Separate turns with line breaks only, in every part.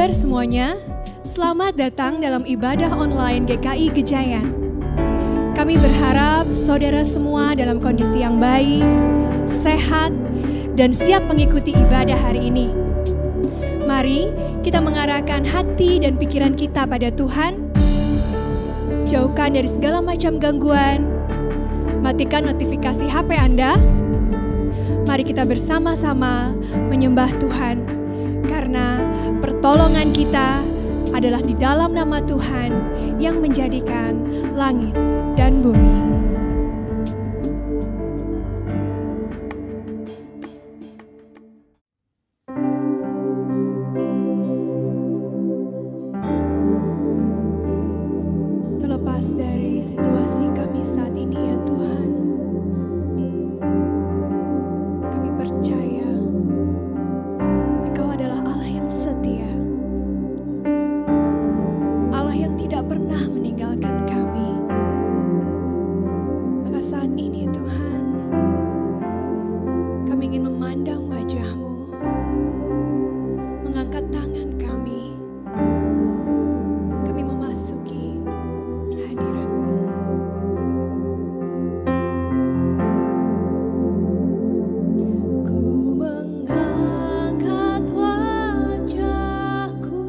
kabar semuanya? Selamat datang dalam ibadah online GKI Gejayan. Kami berharap saudara semua dalam kondisi yang baik, sehat, dan siap mengikuti ibadah hari ini. Mari kita mengarahkan hati dan pikiran kita pada Tuhan. Jauhkan dari segala macam gangguan. Matikan notifikasi HP Anda. Mari kita bersama-sama menyembah Tuhan, karena pertolongan kita adalah di dalam nama Tuhan yang menjadikan langit dan bumi. Terlepas dari situasi kami saat ini ya Tuhan, kami percaya Engkau adalah Allah yang setia, Allah yang tidak pernah meninggalkan kami. Maka saat ini Tuhan, kami ingin memandang wajah-Mu, mengangkat tangan kami memasuki hadirat-Mu. Ku mengangkat wajahku,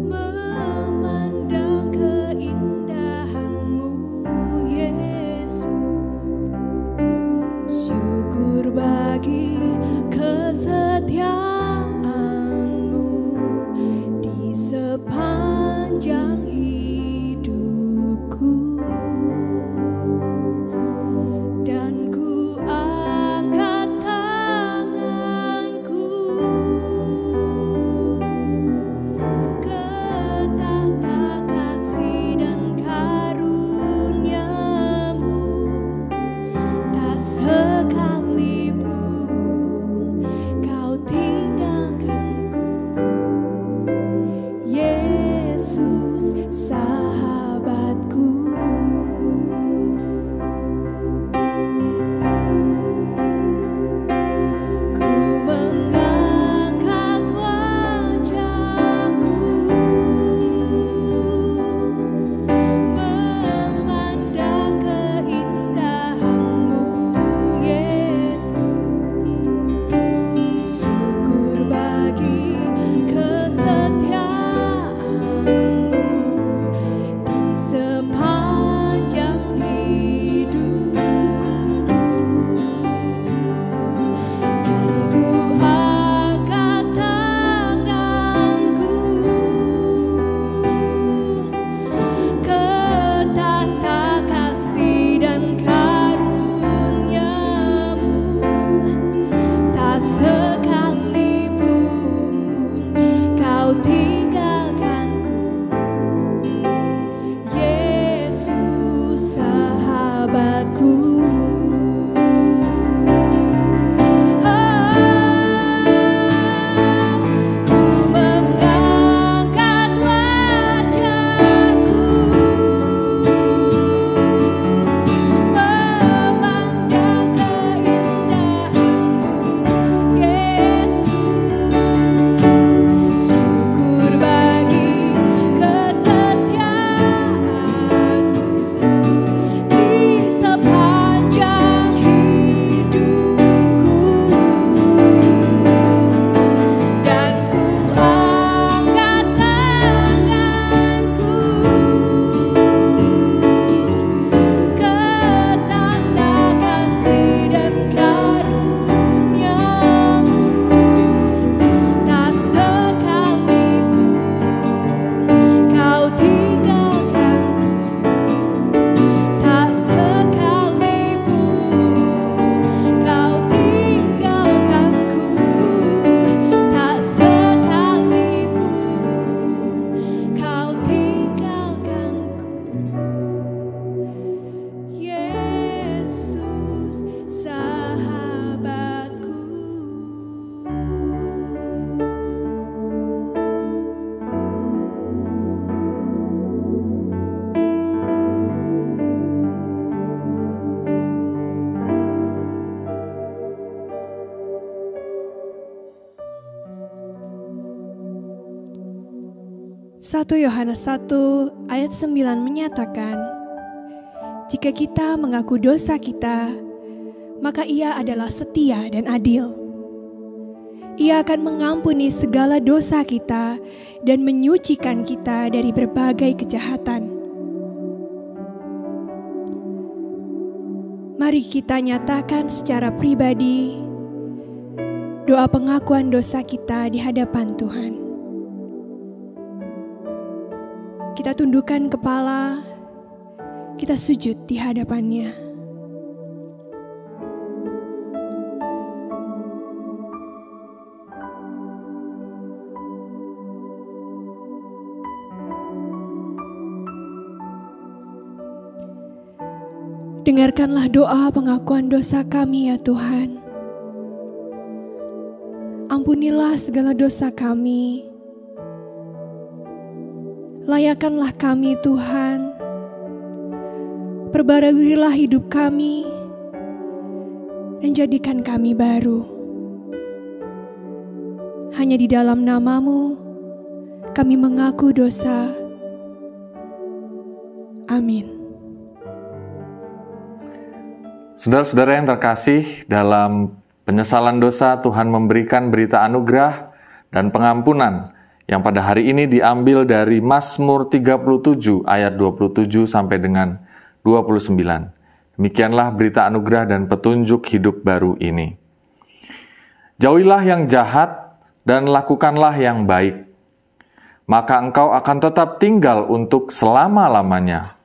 memandang keindahan-Mu, Yesus. Syukur bagi kesetiaan-Mu di sepanjang hidupku, dan ku angkat tanganku ke tahta kasih dan karunia-Mu. Tak sekalipun Kau tinggalkanku, Yesus. 1 Yohanes 1 ayat 9 menyatakan, jika kita mengaku dosa kita, maka Ia adalah setia dan adil. Ia akan mengampuni segala dosa kita dan menyucikan kita dari berbagai kejahatan. Mari kita nyatakan secara pribadi doa pengakuan dosa kita di hadapan Tuhan. Kita tundukkan kepala, kita sujud di hadapan-Nya. Dengarkanlah doa pengakuan dosa kami ya Tuhan. Ampunilah segala dosa kami. Layakkanlah kami Tuhan. Perbaragilah hidup kami dan jadikan kami baru. Hanya di dalam nama-Mu kami mengaku dosa. Amin.
Saudara-saudara yang terkasih, dalam penyesalan dosa Tuhan memberikan berita anugerah dan pengampunan yang pada hari ini diambil dari Mazmur 37 ayat 27 sampai dengan 29. Demikianlah berita anugerah dan petunjuk hidup baru ini. Jauhilah yang jahat dan lakukanlah yang baik, maka engkau akan tetap tinggal untuk selama-lamanya.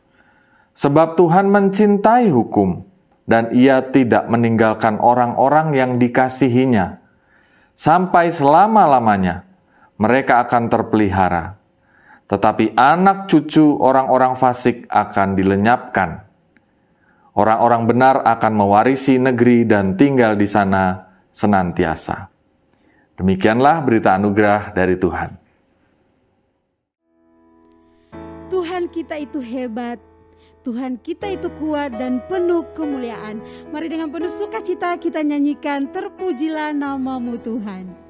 Sebab Tuhan mencintai hukum, dan Ia tidak meninggalkan orang-orang yang dikasihinya. Sampai selama-lamanya mereka akan terpelihara. Tetapi anak cucu orang-orang fasik akan dilenyapkan. Orang-orang benar akan mewarisi negeri dan tinggal di sana senantiasa. Demikianlah berita anugerah dari Tuhan.
Tuhan kita itu hebat. Tuhan kita itu kuat dan penuh kemuliaan. Mari dengan penuh sukacita kita nyanyikan terpujilah nama-Mu Tuhan.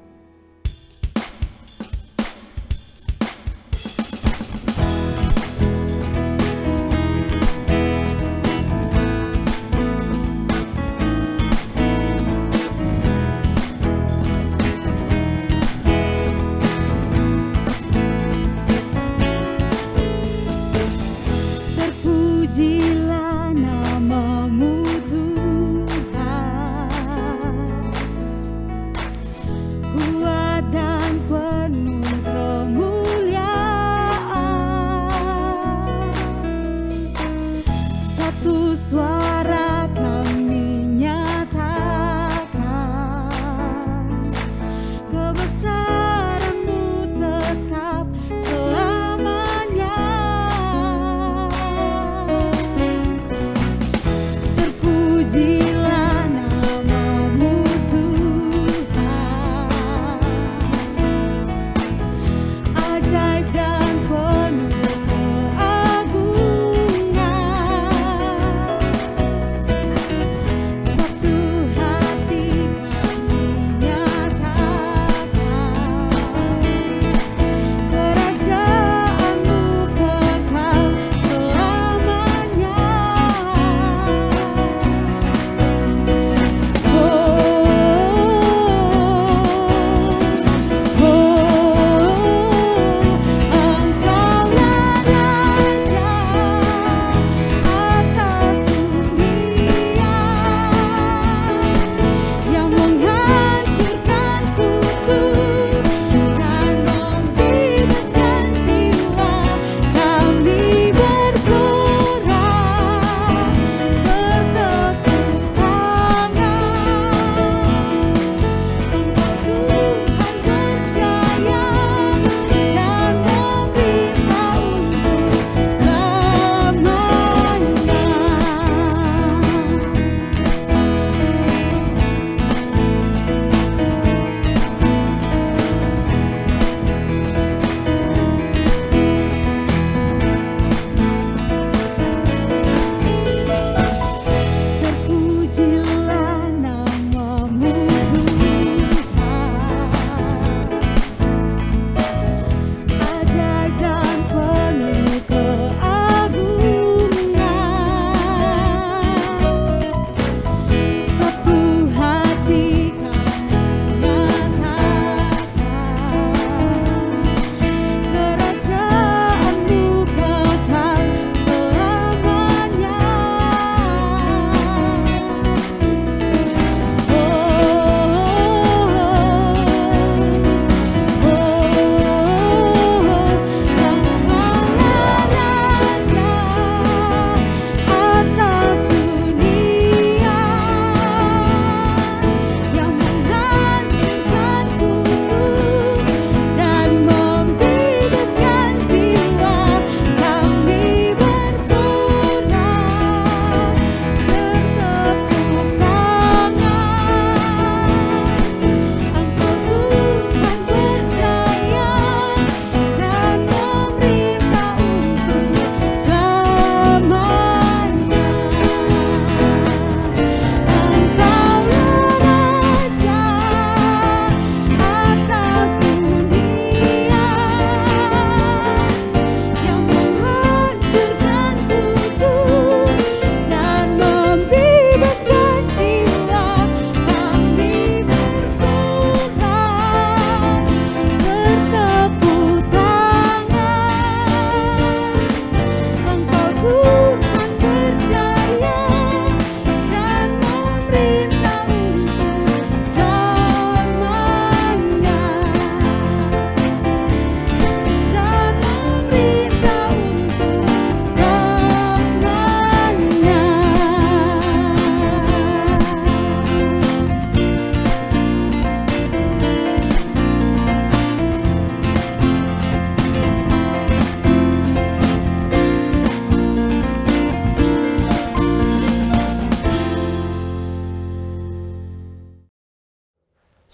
Ku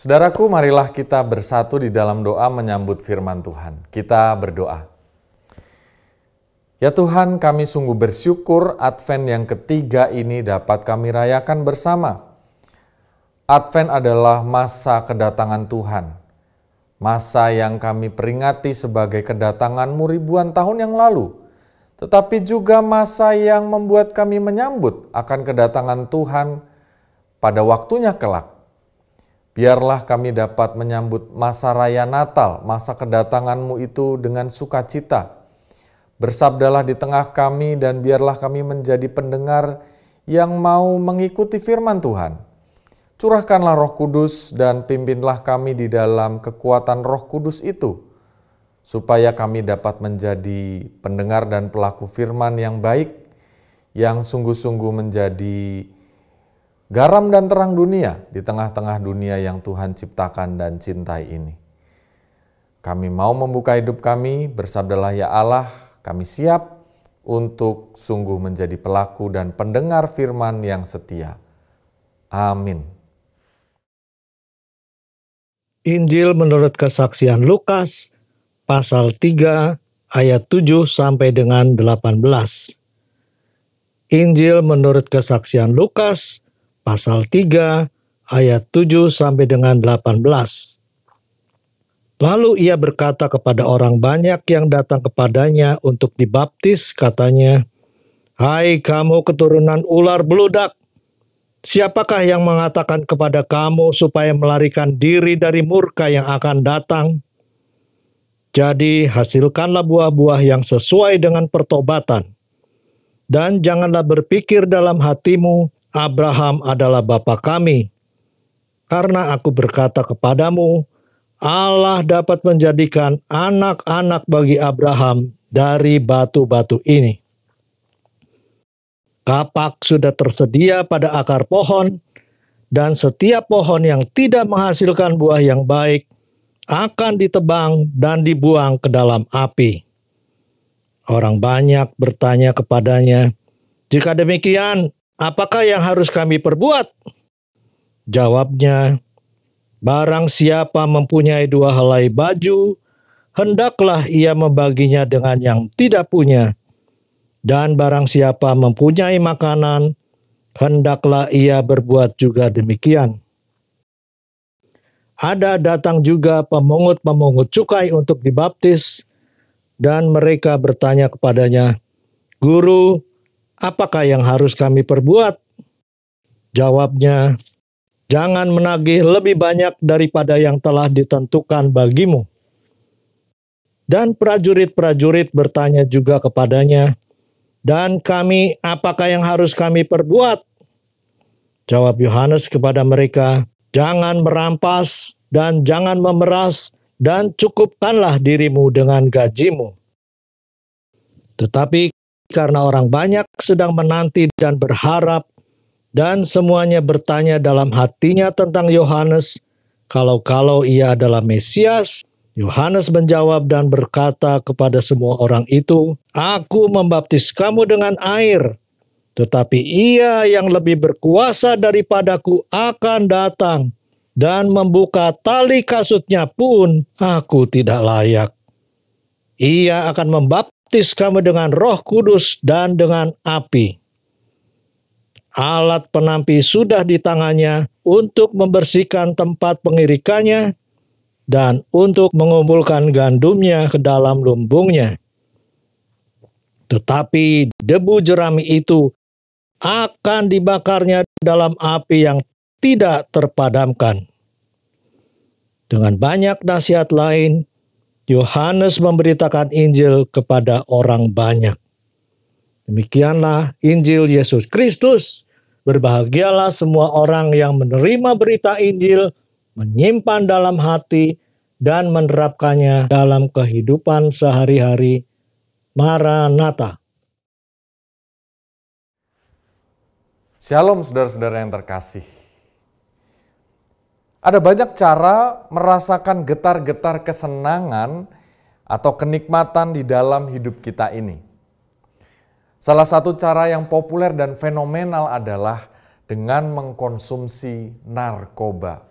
Saudaraku, marilah kita bersatu di dalam doa menyambut firman Tuhan. Kita berdoa. Ya Tuhan, kami sungguh bersyukur Advent yang ketiga ini dapat kami rayakan bersama. Advent adalah masa kedatangan Tuhan. Masa yang kami peringati sebagai kedatangan-Mu ribuan tahun yang lalu. Tetapi juga masa yang membuat kami menyambut akan kedatangan Tuhan pada waktunya kelak. Biarlah kami dapat menyambut masa raya Natal, masa kedatangan-Mu itu dengan sukacita. Bersabdalah di tengah kami dan biarlah kami menjadi pendengar yang mau mengikuti firman Tuhan. Curahkanlah Roh Kudus dan pimpinlah kami di dalam kekuatan Roh Kudus itu, supaya kami dapat menjadi pendengar dan pelaku firman yang baik, yang sungguh-sungguh menjadi garam dan terang dunia di tengah-tengah dunia yang Tuhan ciptakan dan cintai ini. Kami mau membuka hidup kami, bersabdalah ya Allah, kami siap untuk sungguh menjadi pelaku dan pendengar firman yang setia. Amin.
Injil menurut kesaksian Lukas, pasal 3, ayat 7 sampai dengan 18. Injil menurut kesaksian Lukas, pasal 3, ayat 7 sampai dengan 18. Lalu ia berkata kepada orang banyak yang datang kepadanya untuk dibaptis, katanya, "Hai kamu keturunan ular beludak, siapakah yang mengatakan kepada kamu supaya melarikan diri dari murka yang akan datang? Jadi hasilkanlah buah-buah yang sesuai dengan pertobatan. Dan janganlah berpikir dalam hatimu, Abraham adalah bapa kami. Karena aku berkata kepadamu, Allah dapat menjadikan anak-anak bagi Abraham dari batu-batu ini. Kapak sudah tersedia pada akar pohon, dan setiap pohon yang tidak menghasilkan buah yang baik akan ditebang dan dibuang ke dalam api." Orang banyak bertanya kepadanya, "Jika demikian, apakah yang harus kami perbuat?" Jawabnya, "Barang siapa mempunyai 2 helai baju, hendaklah ia membaginya dengan yang tidak punya. Dan barang siapa mempunyai makanan, hendaklah ia berbuat juga demikian." Ada datang juga pemungut-pemungut cukai untuk dibaptis, dan mereka bertanya kepadanya, "Guru, apakah yang harus kami perbuat?" Jawabnya, "Jangan menagih lebih banyak daripada yang telah ditentukan bagimu." Dan prajurit-prajurit bertanya juga kepadanya, "Dan kami, apakah yang harus kami perbuat?" Jawab Yohanes kepada mereka, "Jangan merampas dan jangan memeras, dan cukupkanlah dirimu dengan gajimu." Tetapi karena orang banyak sedang menanti dan berharap, dan semuanya bertanya dalam hatinya tentang Yohanes, kalau ia adalah Mesias, Yohanes menjawab dan berkata kepada semua orang itu, "Aku membaptis kamu dengan air, tetapi ia yang lebih berkuasa daripadaku akan datang, dan membuka tali kasutnya pun aku tidak layak. Ia akan membaptis kamu dengan Roh Kudus dan dengan api. Alat penampi sudah di tangannya untuk membersihkan tempat pengirikannya dan untuk mengumpulkan gandumnya ke dalam lumbungnya. Tetapi debu jerami itu akan dibakarnya dalam api yang tidak terpadamkan." Dengan banyak nasihat lain, Yohanes memberitakan Injil kepada orang banyak. Demikianlah Injil Yesus Kristus. Berbahagialah semua orang yang menerima berita Injil, menyimpan dalam hati, dan menerapkannya dalam kehidupan sehari-hari. Maranatha.
Shalom saudara-saudara yang terkasih. Ada banyak cara merasakan getar-getar kesenangan atau kenikmatan di dalam hidup kita ini. Salah satu cara yang populer dan fenomenal adalah dengan mengkonsumsi narkoba.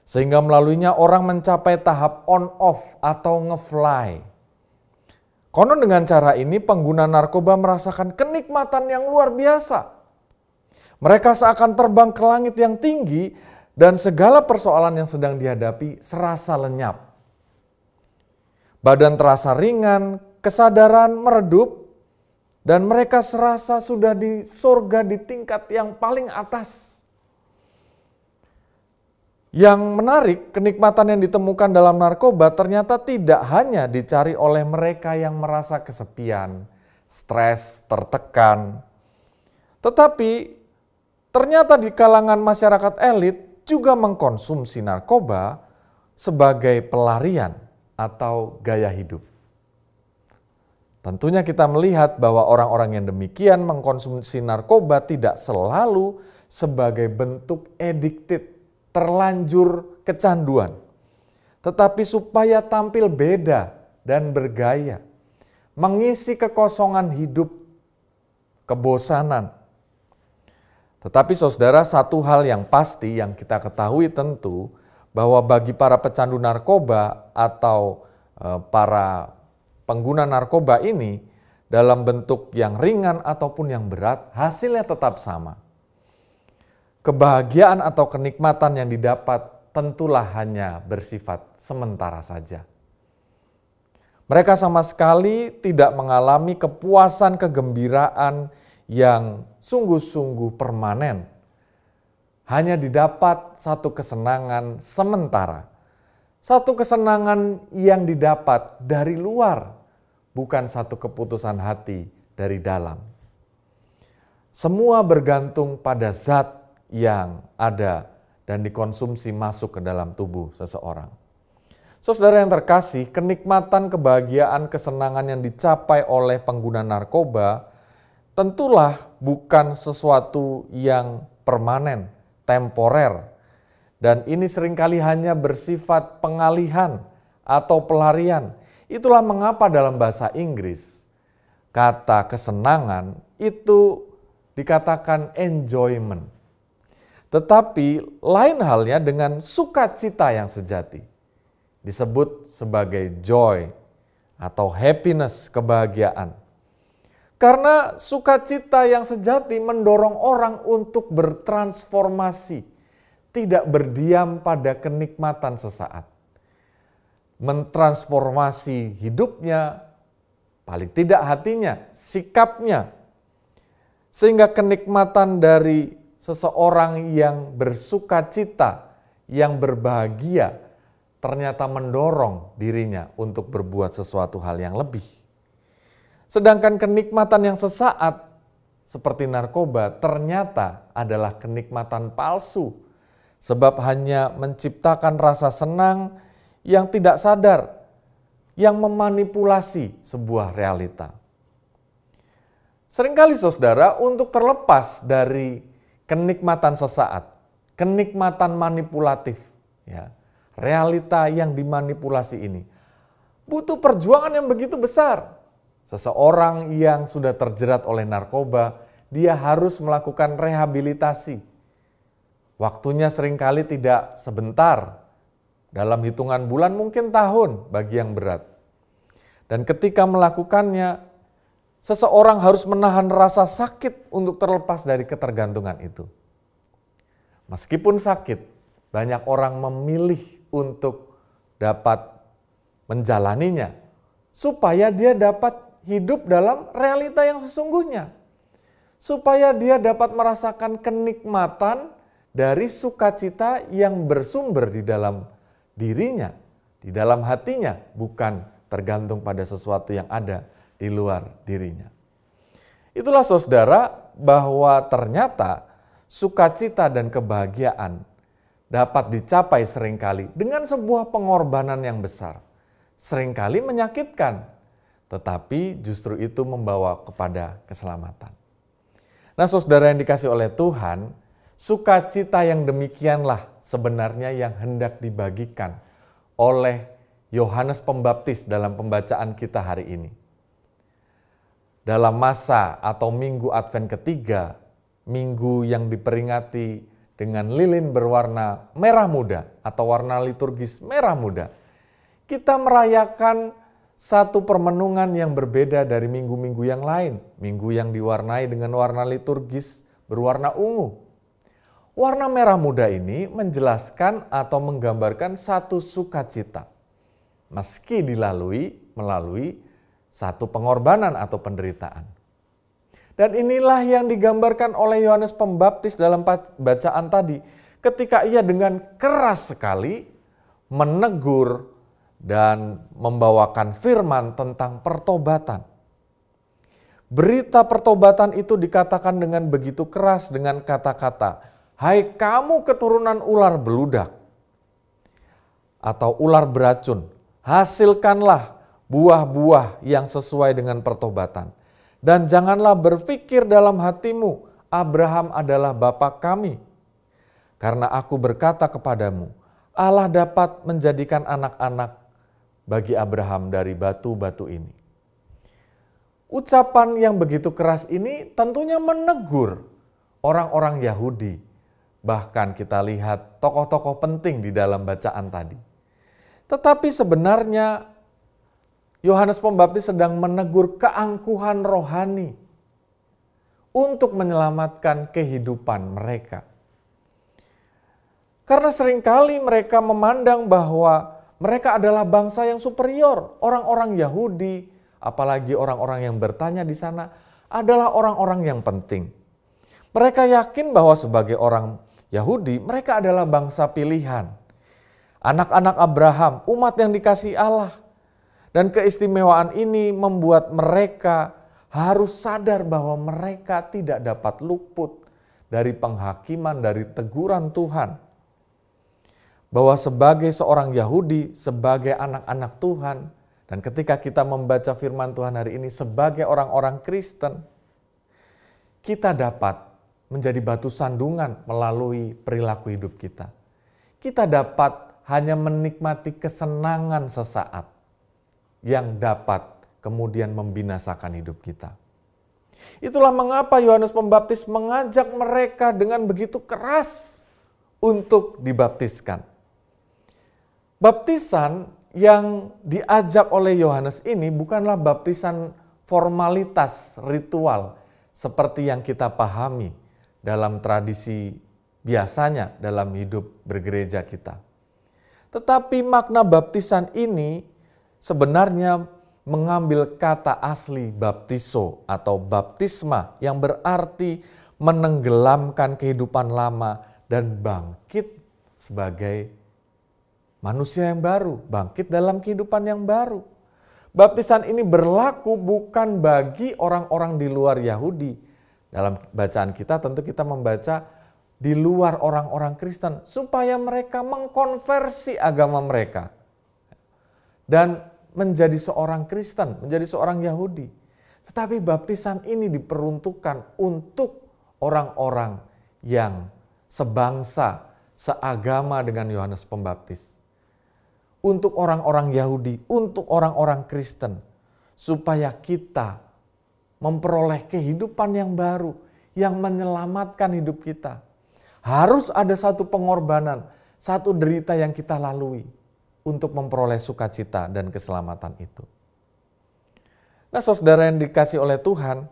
sehingga melaluinya orang mencapai tahap on-off atau nge-fly. Konon dengan cara ini pengguna narkoba merasakan kenikmatan yang luar biasa. Mereka seakan terbang ke langit yang tinggi dan segala persoalan yang sedang dihadapi serasa lenyap. Badan terasa ringan, kesadaran meredup, dan mereka serasa sudah di surga di tingkat yang paling atas. Yang menarik, kenikmatan yang ditemukan dalam narkoba ternyata tidak hanya dicari oleh mereka yang merasa kesepian, stres, tertekan. Tetapi ternyata di kalangan masyarakat elit juga mengkonsumsi narkoba sebagai pelarian atau gaya hidup. Tentunya kita melihat bahwa orang-orang yang demikian mengkonsumsi narkoba tidak selalu sebagai bentuk addicted, terlanjur kecanduan, tetapi supaya tampil beda dan bergaya, mengisi kekosongan hidup, kebosanan. Tetapi saudara, satu hal yang pasti yang kita ketahui tentu, bahwa bagi para pecandu narkoba atau para pengguna narkoba ini dalam bentuk yang ringan ataupun yang berat, hasilnya tetap sama. Kebahagiaan atau kenikmatan yang didapat tentulah hanya bersifat sementara saja. Mereka sama sekali tidak mengalami kepuasan, kegembiraan yang sungguh-sungguh permanen. Hanya didapat satu kesenangan sementara. Satu kesenangan yang didapat dari luar, bukan satu keputusan hati dari dalam. Semua bergantung pada zat yang ada dan dikonsumsi masuk ke dalam tubuh seseorang. Saudara yang terkasih, kenikmatan, kebahagiaan, kesenangan yang dicapai oleh pengguna narkoba tentulah bukan sesuatu yang permanen, temporer, dan ini seringkali hanya bersifat pengalihan atau pelarian. Itulah mengapa dalam bahasa Inggris kata kesenangan itu dikatakan enjoyment. Tetapi lain halnya dengan sukacita yang sejati, disebut sebagai joy atau happiness, kebahagiaan. Karena sukacita yang sejati mendorong orang untuk bertransformasi, tidak berdiam pada kenikmatan sesaat. Mentransformasi hidupnya, paling tidak hatinya, sikapnya. Sehingga kenikmatan dari seseorang yang bersukacita, yang berbahagia, ternyata mendorong dirinya untuk berbuat sesuatu hal yang lebih. Sedangkan kenikmatan yang sesaat seperti narkoba ternyata adalah kenikmatan palsu, sebab hanya menciptakan rasa senang yang tidak sadar, yang memanipulasi sebuah realita. Seringkali saudara, untuk terlepas dari kenikmatan sesaat, kenikmatan manipulatif, ya, realita yang dimanipulasi ini butuh perjuangan yang begitu besar. Seseorang yang sudah terjerat oleh narkoba, dia harus melakukan rehabilitasi. Waktunya seringkali tidak sebentar, dalam hitungan bulan mungkin tahun bagi yang berat. Dan ketika melakukannya, seseorang harus menahan rasa sakit untuk terlepas dari ketergantungan itu. Meskipun sakit, banyak orang memilih untuk dapat menjalaninya, supaya dia dapat hidup dalam realita yang sesungguhnya. Supaya dia dapat merasakan kenikmatan dari sukacita yang bersumber di dalam dirinya, di dalam hatinya, bukan tergantung pada sesuatu yang ada di luar dirinya. Itulah saudara, bahwa ternyata sukacita dan kebahagiaan dapat dicapai seringkali dengan sebuah pengorbanan yang besar. Seringkali menyakitkan, tetapi justru itu membawa kepada keselamatan. Nah saudara yang dikasih oleh Tuhan, sukacita yang demikianlah sebenarnya yang hendak dibagikan oleh Yohanes Pembaptis dalam pembacaan kita hari ini. Dalam masa atau minggu Advent ketiga, minggu yang diperingati dengan lilin berwarna merah muda atau warna liturgis merah muda, kita merayakan satu permenungan yang berbeda dari minggu-minggu yang lain. Minggu yang diwarnai dengan warna liturgis berwarna ungu. Warna merah muda ini menjelaskan atau menggambarkan satu sukacita, meski melalui satu pengorbanan atau penderitaan. Dan inilah yang digambarkan oleh Yohanes Pembaptis dalam bacaan tadi, ketika ia dengan keras sekali menegur dan membawakan firman tentang pertobatan. Berita pertobatan itu dikatakan dengan begitu keras dengan kata-kata, "Hai kamu keturunan ular beludak atau ular beracun, hasilkanlah buah-buah yang sesuai dengan pertobatan. Dan janganlah berpikir dalam hatimu, Abraham adalah bapa kami. Karena aku berkata kepadamu, Allah dapat menjadikan anak-anak bagi Abraham dari batu-batu ini." Ucapan yang begitu keras ini tentunya menegur orang-orang Yahudi. Bahkan kita lihat tokoh-tokoh penting di dalam bacaan tadi. Tetapi sebenarnya Yohanes Pembaptis sedang menegur keangkuhan rohani untuk menyelamatkan kehidupan mereka. Karena seringkali mereka memandang bahwa mereka adalah bangsa yang superior. Orang-orang Yahudi, apalagi orang-orang yang bertanya di sana, adalah orang-orang yang penting. Mereka yakin bahwa sebagai orang Yahudi, mereka adalah bangsa pilihan. Anak-anak Abraham, umat yang dikasihi Allah. Dan keistimewaan ini membuat mereka harus sadar bahwa mereka tidak dapat luput dari penghakiman, dari teguran Tuhan. Bahwa sebagai seorang Yahudi, sebagai anak-anak Tuhan, dan ketika kita membaca firman Tuhan hari ini sebagai orang-orang Kristen, kita dapat menjadi batu sandungan melalui perilaku hidup kita. Kita dapat hanya menikmati kesenangan sesaat yang dapat kemudian membinasakan hidup kita. Itulah mengapa Yohanes Pembaptis mengajak mereka dengan begitu keras untuk dibaptiskan. Baptisan yang diajak oleh Yohanes ini bukanlah baptisan formalitas ritual seperti yang kita pahami dalam tradisi biasanya dalam hidup bergereja kita. Tetapi makna baptisan ini sebenarnya mengambil kata asli baptiso atau baptisma yang berarti menenggelamkan kehidupan lama dan bangkit sebagai manusia yang baru, bangkit dalam kehidupan yang baru. Baptisan ini berlaku bukan bagi orang-orang di luar Yahudi. Dalam bacaan kita tentu kita membaca di luar orang-orang Kristen supaya mereka mengkonversi agama mereka dan menjadi seorang Kristen, menjadi seorang Yahudi. Tetapi baptisan ini diperuntukkan untuk orang-orang yang sebangsa, seagama dengan Yohanes Pembaptis. Untuk orang-orang Yahudi, untuk orang-orang Kristen, supaya kita memperoleh kehidupan yang baru, yang menyelamatkan hidup kita. Harus ada satu pengorbanan, satu derita yang kita lalui untuk memperoleh sukacita dan keselamatan itu. Nah, saudara yang dikasih oleh Tuhan,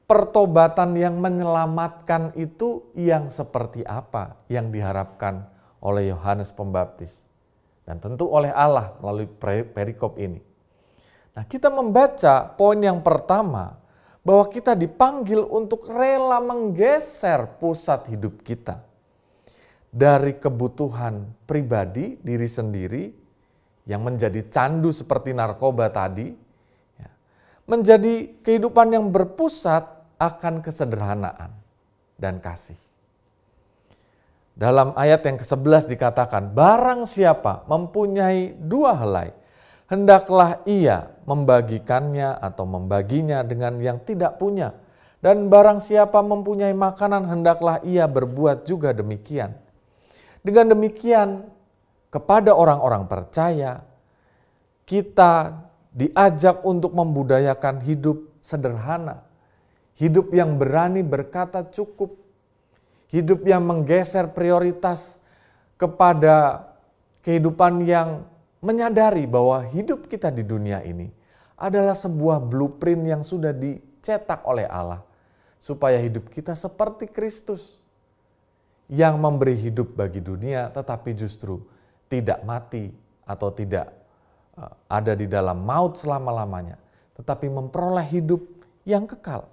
pertobatan yang menyelamatkan itu yang seperti apa yang diharapkan oleh Yohanes Pembaptis. Dan tentu oleh Allah melalui perikop ini. Nah, kita membaca poin yang pertama, bahwa kita dipanggil untuk rela menggeser pusat hidup kita dari kebutuhan pribadi, diri sendiri, yang menjadi candu seperti narkoba tadi, menjadi kehidupan yang berpusat akan kesederhanaan dan kasih. Dalam ayat yang ke-11 dikatakan, barang siapa mempunyai 2 helai, hendaklah ia membagikannya atau membaginya dengan yang tidak punya. Dan barang siapa mempunyai makanan, hendaklah ia berbuat juga demikian. Dengan demikian, kepada orang-orang percaya, kita diajak untuk membudayakan hidup sederhana. Hidup yang berani berkata cukup. Hidup yang menggeser prioritas kepada kehidupan yang menyadari bahwa hidup kita di dunia ini adalah sebuah blueprint yang sudah dicetak oleh Allah. Supaya hidup kita seperti Kristus yang memberi hidup bagi dunia tetapi justru tidak mati atau tidak ada di dalam maut selama-lamanya. Tetapi memperoleh hidup yang kekal.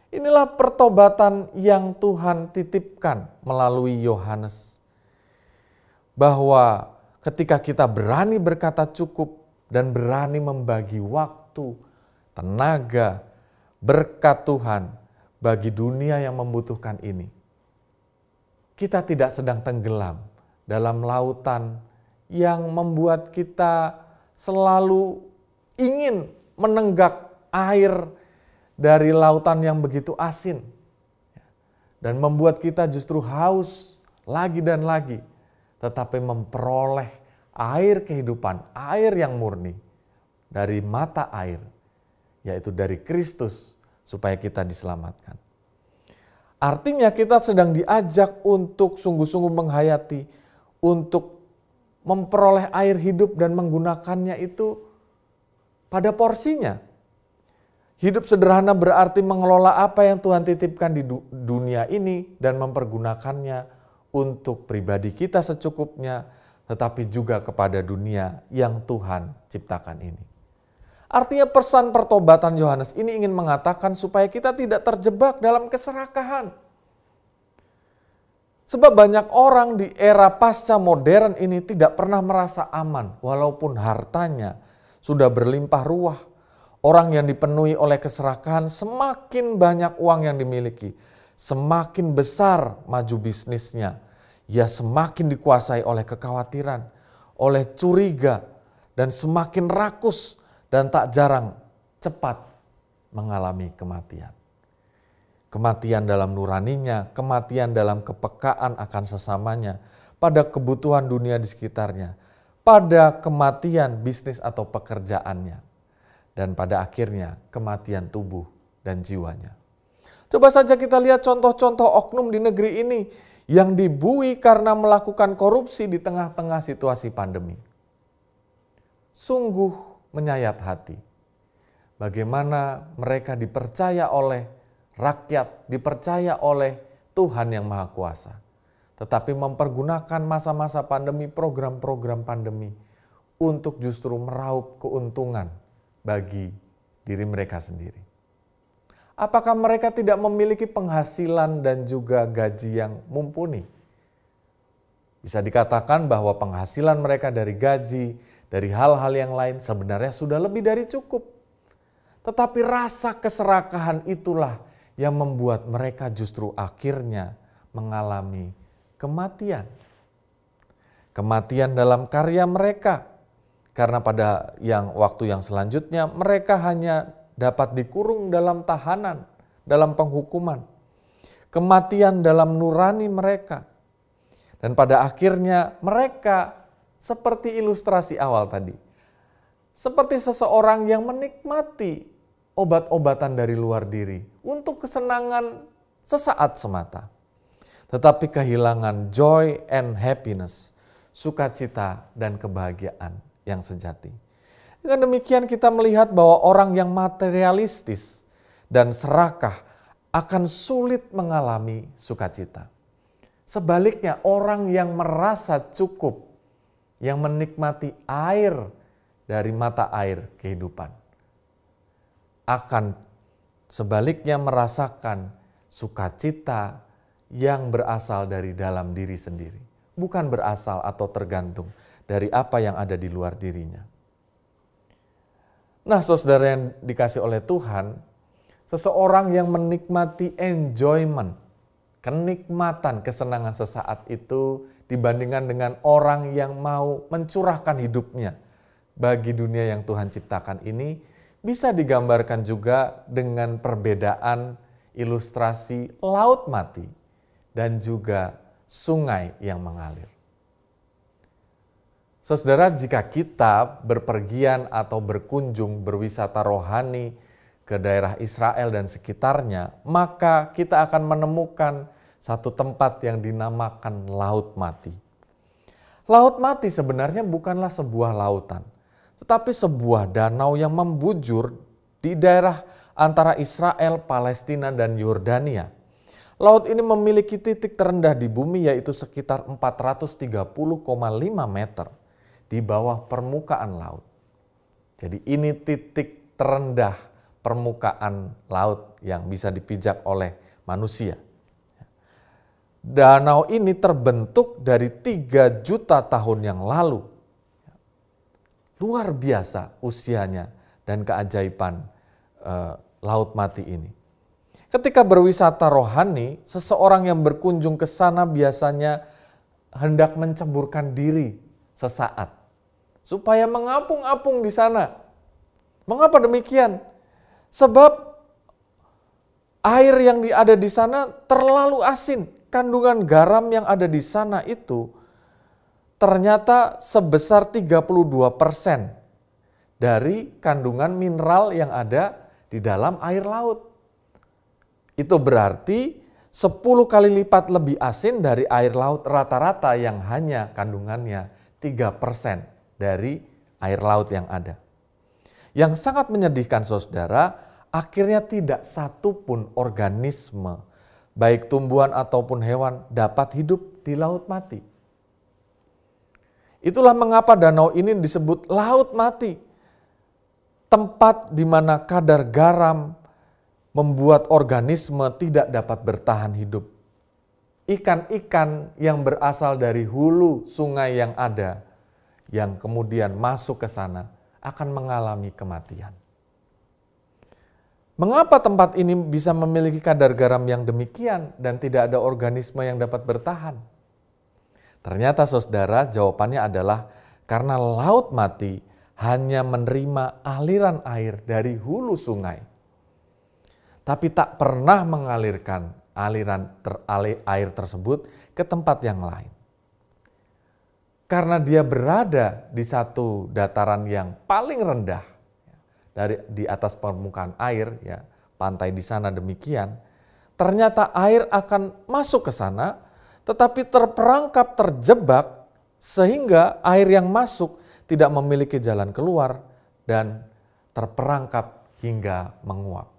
Inilah pertobatan yang Tuhan titipkan melalui Yohanes. Bahwa ketika kita berani berkata cukup dan berani membagi waktu, tenaga, berkat Tuhan bagi dunia yang membutuhkan ini. Kita tidak sedang tenggelam dalam lautan yang membuat kita selalu ingin menenggak air dari lautan yang begitu asin. Dan membuat kita justru haus lagi dan lagi. Tetapi memperoleh air kehidupan, air yang murni dari mata air, yaitu dari Kristus, supaya kita diselamatkan. Artinya kita sedang diajak untuk sungguh-sungguh menghayati, untuk memperoleh air hidup dan menggunakannya itu pada porsinya. Hidup sederhana berarti mengelola apa yang Tuhan titipkan di dunia ini dan mempergunakannya untuk pribadi kita secukupnya, tetapi juga kepada dunia yang Tuhan ciptakan ini. Artinya pesan pertobatan Yohanes ini ingin mengatakan supaya kita tidak terjebak dalam keserakahan. Sebab banyak orang di era pasca modern ini tidak pernah merasa aman walaupun hartanya sudah berlimpah ruah. Orang yang dipenuhi oleh keserakahan semakin banyak uang yang dimiliki, semakin besar maju bisnisnya. Ia semakin dikuasai oleh kekhawatiran, oleh curiga, dan semakin rakus dan tak jarang cepat mengalami kematian. Kematian dalam nuraninya, kematian dalam kepekaan akan sesamanya, pada kebutuhan dunia di sekitarnya, pada kematian bisnis atau pekerjaannya, dan pada akhirnya kematian tubuh dan jiwanya. Coba saja kita lihat contoh-contoh oknum di negeri ini yang dibui karena melakukan korupsi di tengah-tengah situasi pandemi. Sungguh menyayat hati. Bagaimana mereka dipercaya oleh rakyat, dipercaya oleh Tuhan yang Maha Kuasa. Tetapi mempergunakan masa-masa pandemi, program-program pandemi untuk justru meraup keuntungan bagi diri mereka sendiri. Apakah mereka tidak memiliki penghasilan dan juga gaji yang mumpuni? Bisa dikatakan bahwa penghasilan mereka dari gaji, dari hal-hal yang lain sebenarnya sudah lebih dari cukup. Tetapi rasa keserakahan itulah yang membuat mereka justru akhirnya mengalami kematian. Kematian dalam karya mereka. Karena pada waktu yang selanjutnya mereka hanya dapat dikurung dalam tahanan, dalam penghukuman. Kematian dalam nurani mereka. Dan pada akhirnya mereka seperti ilustrasi awal tadi. Seperti seseorang yang menikmati obat-obatan dari luar diri untuk kesenangan sesaat semata. Tetapi kehilangan joy and happiness, sukacita dan kebahagiaan yang sejati. Dengan demikian kita melihat bahwa orang yang materialistis dan serakah akan sulit mengalami sukacita. Sebaliknya orang yang merasa cukup, yang menikmati air dari mata air kehidupan, akan sebaliknya merasakan sukacita yang berasal dari dalam diri sendiri. Bukan berasal atau tergantung dari apa yang ada di luar dirinya. Nah, saudara yang dikasih oleh Tuhan, seseorang yang menikmati enjoyment, kenikmatan, kesenangan sesaat itu dibandingkan dengan orang yang mau mencurahkan hidupnya bagi dunia yang Tuhan ciptakan ini, bisa digambarkan juga dengan perbedaan ilustrasi laut mati dan juga sungai yang mengalir. Saudara, jika kita berpergian atau berkunjung berwisata rohani ke daerah Israel dan sekitarnya, maka kita akan menemukan satu tempat yang dinamakan Laut Mati. Laut Mati sebenarnya bukanlah sebuah lautan, tetapi sebuah danau yang membujur di daerah antara Israel, Palestina, dan Yordania. Laut ini memiliki titik terendah di bumi, yaitu sekitar 430,5 meter di bawah permukaan laut. Jadi ini titik terendah permukaan laut yang bisa dipijak oleh manusia. Danau ini terbentuk dari 3 juta tahun yang lalu. Luar biasa usianya dan keajaiban Laut Mati ini. Ketika berwisata rohani, seseorang yang berkunjung ke sana biasanya hendak menceburkan diri sesaat supaya mengapung-apung di sana. Mengapa demikian? Sebab air yang ada di sana terlalu asin. Kandungan garam yang ada di sana itu ternyata sebesar 32% dari kandungan mineral yang ada di dalam air laut. Itu berarti 10 kali lipat lebih asin dari air laut rata-rata yang hanya kandungannya 3% dari air laut yang ada. Yang sangat menyedihkan saudara, akhirnya tidak satu pun organisme, baik tumbuhan ataupun hewan, dapat hidup di Laut Mati. Itulah mengapa danau ini disebut Laut Mati. Tempat di mana kadar garam membuat organisme tidak dapat bertahan hidup. Ikan-ikan yang berasal dari hulu sungai yang ada, yang kemudian masuk ke sana, akan mengalami kematian. Mengapa tempat ini bisa memiliki kadar garam yang demikian dan tidak ada organisme yang dapat bertahan? Ternyata saudara, jawabannya adalah karena Laut Mati hanya menerima aliran air dari hulu sungai, tapi tak pernah mengalirkan aliran air tersebut ke tempat yang lain. Karena dia berada di satu dataran yang paling rendah, di atas permukaan air, ya, pantai di sana demikian, ternyata air akan masuk ke sana, tetapi terperangkap terjebak sehingga air yang masuk tidak memiliki jalan keluar dan terperangkap hingga menguap.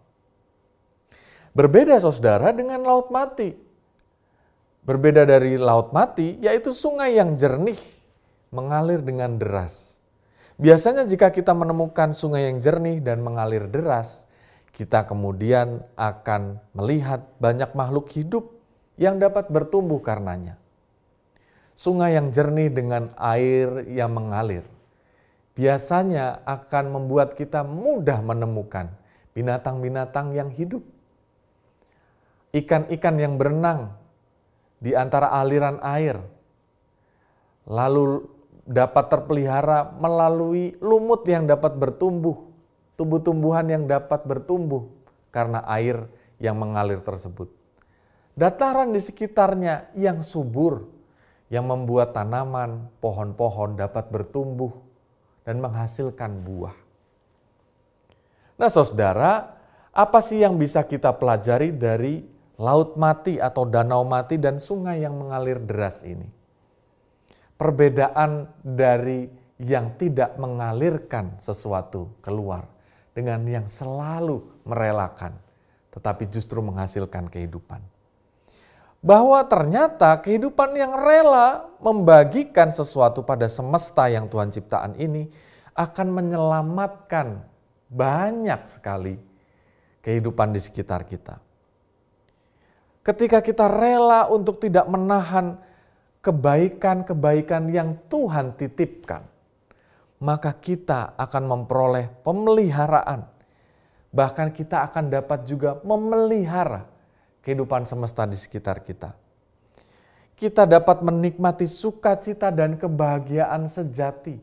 Berbeda saudara dengan Laut Mati. Berbeda dari Laut Mati, yaitu sungai yang jernih mengalir dengan deras. Biasanya jika kita menemukan sungai yang jernih dan mengalir deras, kita kemudian akan melihat banyak makhluk hidup yang dapat bertumbuh karenanya. Sungai yang jernih dengan air yang mengalir biasanya akan membuat kita mudah menemukan binatang-binatang yang hidup. Ikan-ikan yang berenang di antara aliran air, lalu dapat terpelihara melalui lumut yang dapat bertumbuh, tumbuh-tumbuhan yang dapat bertumbuh karena air yang mengalir tersebut. Dataran di sekitarnya yang subur, yang membuat tanaman, pohon-pohon dapat bertumbuh dan menghasilkan buah. Nah saudara, apa sih yang bisa kita pelajari dari Laut Mati atau Danau Mati dan sungai yang mengalir deras ini? Perbedaan dari yang tidak mengalirkan sesuatu keluar dengan yang selalu merelakan, tetapi justru menghasilkan kehidupan. Bahwa ternyata kehidupan yang rela membagikan sesuatu pada semesta yang Tuhan ciptaan ini akan menyelamatkan banyak sekali kehidupan di sekitar kita. Ketika kita rela untuk tidak menahan kebaikan-kebaikan yang Tuhan titipkan, maka kita akan memperoleh pemeliharaan. Bahkan kita akan dapat juga memelihara kehidupan semesta di sekitar kita. Kita dapat menikmati sukacita dan kebahagiaan sejati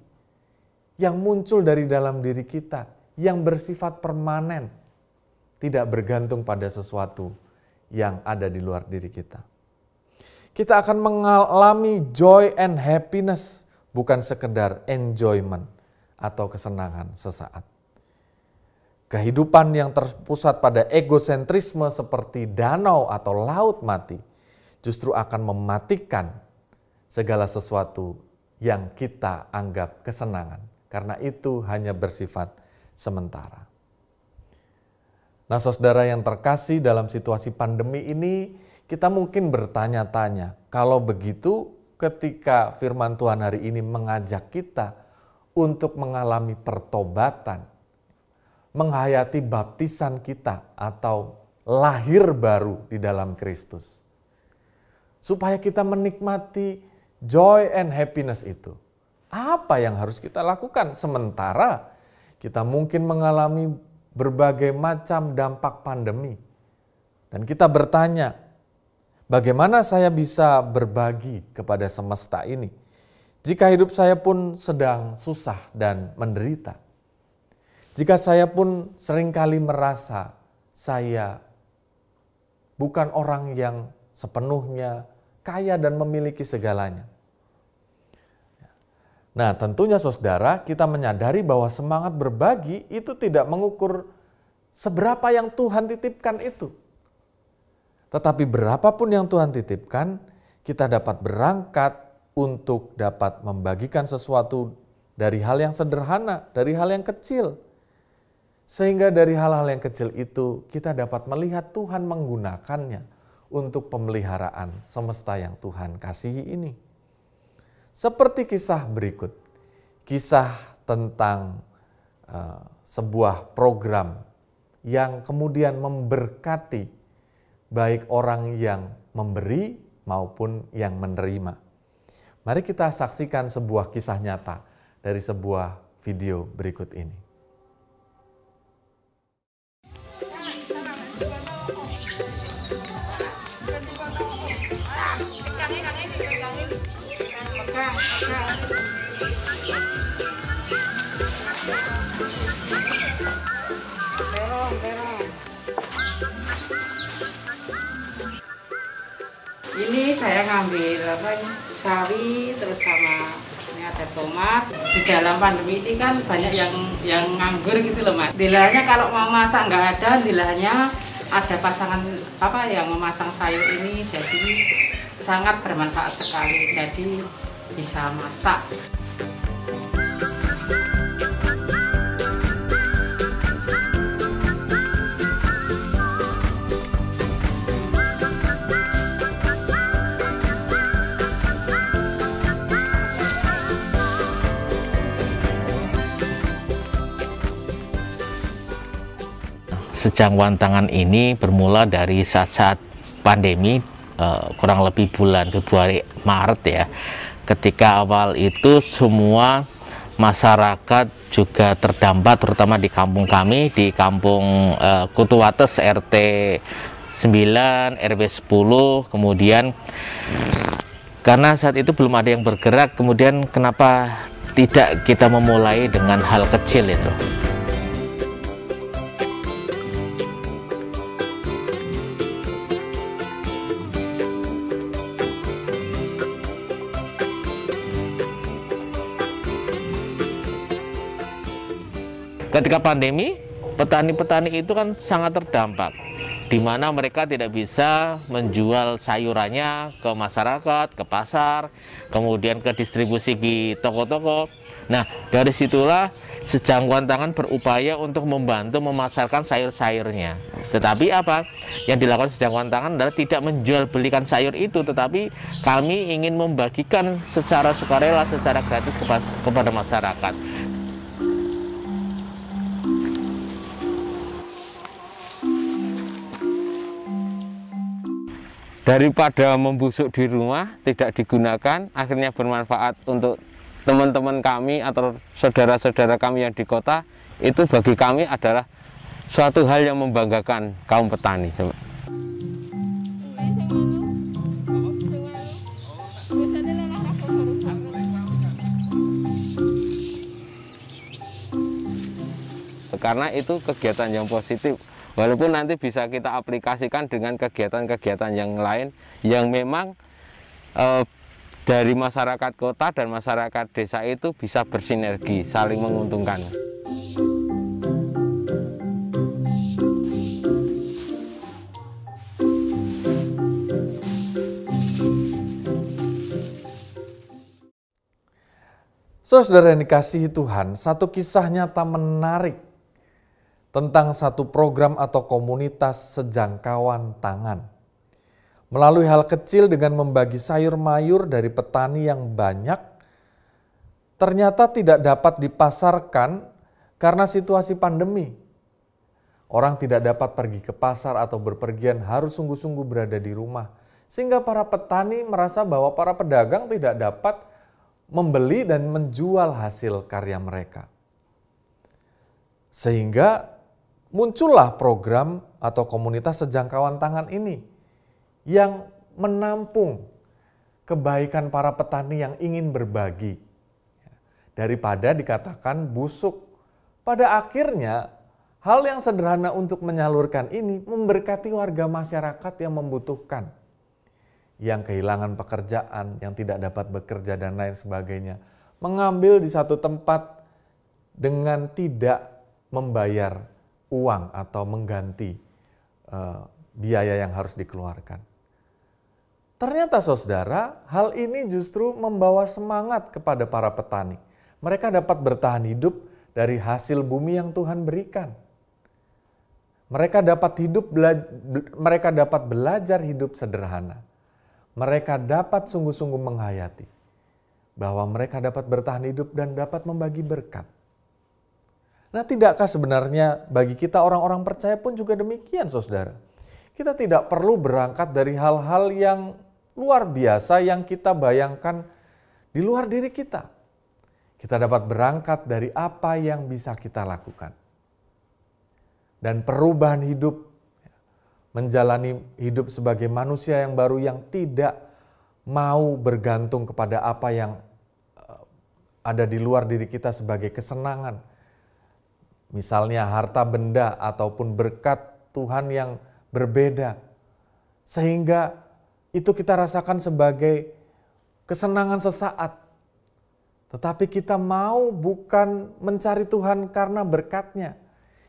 yang muncul dari dalam diri kita, yang bersifat permanen, tidak bergantung pada sesuatu yang ada di luar diri kita. Kita akan mengalami joy and happiness, bukan sekedar enjoyment atau kesenangan sesaat. Kehidupan yang terpusat pada egosentrisme seperti danau atau Laut Mati justru akan mematikan segala sesuatu yang kita anggap kesenangan, karena itu hanya bersifat sementara. Nah, saudara yang terkasih, dalam situasi pandemi ini kita mungkin bertanya-tanya, kalau begitu ketika firman Tuhan hari ini mengajak kita untuk mengalami pertobatan, menghayati baptisan kita atau lahir baru di dalam Kristus, supaya kita menikmati joy and happiness itu, apa yang harus kita lakukan? Sementara kita mungkin mengalami berbagai macam dampak pandemi. Dan kita bertanya, bagaimana saya bisa berbagi kepada semesta ini jika hidup saya pun sedang susah dan menderita? Jika saya pun seringkali merasa saya bukan orang yang sepenuhnya kaya dan memiliki segalanya. Nah, tentunya saudara, kita menyadari bahwa semangat berbagi itu tidak mengukur seberapa yang Tuhan titipkan itu. Tetapi berapapun yang Tuhan titipkan, kita dapat berangkat untuk dapat membagikan sesuatu dari hal yang sederhana, dari hal yang kecil. Sehingga dari hal-hal yang kecil itu kita dapat melihat Tuhan menggunakannya untuk pemeliharaan semesta yang Tuhan kasihi ini. Seperti kisah berikut, kisah tentang sebuah program yang kemudian memberkati baik orang yang memberi maupun yang menerima. Mari kita saksikan sebuah kisah nyata dari sebuah video berikut ini.
Ini saya ngambil sawi, terus sama ini ada tomat. Di dalam pandemi ini kan banyak yang nganggur gitu loh Mas. Dilahnya kalau mau masak nggak ada, dilahnya ada pasangan yang memasang sayur ini, jadi sangat bermanfaat sekali. Jadi bisa masak.
Sejangkauan tangan ini bermula dari saat-saat pandemi, kurang lebih bulan Februari Maret ya. Ketika awal itu semua masyarakat juga terdampak, terutama di kampung kami, di kampung Kutuwates RT 9 RW 10. Kemudian karena saat itu belum ada yang bergerak, kemudian kenapa tidak kita memulai dengan hal kecil itu. Ketika pandemi, petani-petani itu kan sangat terdampak, di mana mereka tidak bisa menjual sayurannya ke masyarakat, ke pasar, kemudian ke distribusi di toko-toko. Nah, dari situlah Sejangkauan Tangan berupaya untuk membantu memasarkan sayur-sayurnya. Tetapi apa yang dilakukan Sejangkauan Tangan adalah tidak menjual belikan sayur itu, tetapi kami ingin membagikan secara sukarela, secara gratis kepada masyarakat. Daripada membusuk di rumah, tidak digunakan, akhirnya bermanfaat untuk teman-teman kami atau saudara-saudara kami yang di kota, itu bagi kami adalah suatu hal yang membanggakan kaum petani. Karena itu kegiatan yang positif. Walaupun nanti bisa kita aplikasikan dengan kegiatan-kegiatan yang lain yang memang dari masyarakat kota dan masyarakat desa itu bisa bersinergi, saling menguntungkan.
Saudara yang dikasihi Tuhan, satu kisah nyata menarik tentang satu program atau komunitas sejangkauan tangan. Melalui hal kecil dengan membagi sayur mayur dari petani yang banyak, ternyata tidak dapat dipasarkan karena situasi pandemi. Orang tidak dapat pergi ke pasar atau berpergian, harus sungguh-sungguh berada di rumah. Sehingga para petani merasa bahwa para pedagang tidak dapat membeli dan menjual hasil karya mereka. Sehingga muncullah program atau komunitas sejangkauan tangan ini yang menampung kebaikan para petani yang ingin berbagi. Daripada dikatakan busuk. Pada akhirnya hal yang sederhana untuk menyalurkan ini memberkati warga masyarakat yang membutuhkan. Yang kehilangan pekerjaan, yang tidak dapat bekerja dan lain sebagainya. Mengambil di satu tempat dengan tidak membayar uang atau mengganti biaya yang harus dikeluarkan. Ternyata saudara, hal ini justru membawa semangat kepada para petani. Mereka dapat bertahan hidup dari hasil bumi yang Tuhan berikan. Mereka dapat belajar hidup sederhana. Mereka dapat sungguh-sungguh menghayati bahwa mereka dapat bertahan hidup dan dapat membagi berkat. Nah, tidakkah sebenarnya bagi kita orang-orang percaya pun juga demikian, saudara? Kita tidak perlu berangkat dari hal-hal yang luar biasa yang kita bayangkan di luar diri kita. Kita dapat berangkat dari apa yang bisa kita lakukan. Dan perubahan hidup, menjalani hidup sebagai manusia yang baru yang tidak mau bergantung kepada apa yang ada di luar diri kita sebagai kesenangan. Misalnya harta benda ataupun berkat Tuhan yang berbeda. Sehingga itu kita rasakan sebagai kesenangan sesaat. Tetapi kita mau bukan mencari Tuhan karena berkatnya.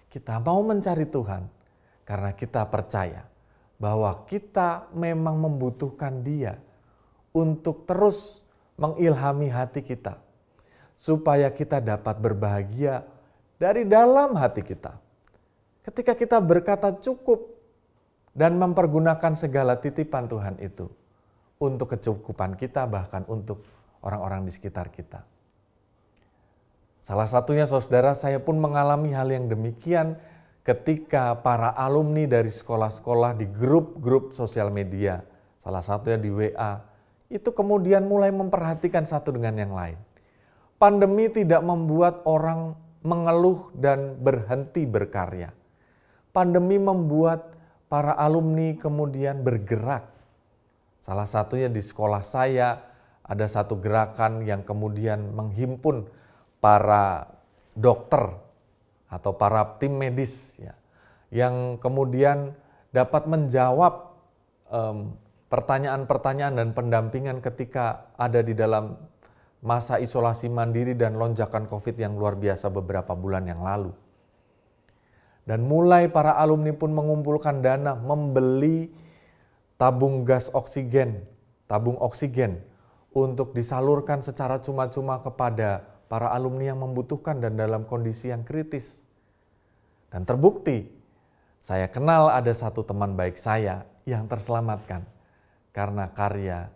Kita mau mencari Tuhan karena kita percaya bahwa kita memang membutuhkan Dia untuk terus mengilhami hati kita. Supaya kita dapat berbahagia dari dalam hati kita. Ketika kita berkata cukup dan mempergunakan segala titipan Tuhan itu untuk kecukupan kita, bahkan untuk orang-orang di sekitar kita. Salah satunya saudara, saya pun mengalami hal yang demikian ketika para alumni dari sekolah-sekolah di grup-grup sosial media, salah satunya di WA, itu kemudian mulai memperhatikan satu dengan yang lain. Pandemi tidak membuat orang mengeluh dan berhenti berkarya. Pandemi membuat para alumni kemudian bergerak. Salah satunya di sekolah saya ada satu gerakan yang kemudian menghimpun para dokter atau para tim medis ya, yang kemudian dapat menjawab pertanyaan-pertanyaan dan pendampingan ketika ada di dalam masa isolasi mandiri dan lonjakan COVID yang luar biasa beberapa bulan yang lalu. Dan mulai para alumni pun mengumpulkan dana membeli tabung gas oksigen, tabung oksigen untuk disalurkan secara cuma-cuma kepada para alumni yang membutuhkan dan dalam kondisi yang kritis. Dan terbukti, saya kenal ada satu teman baik saya yang terselamatkan karena karya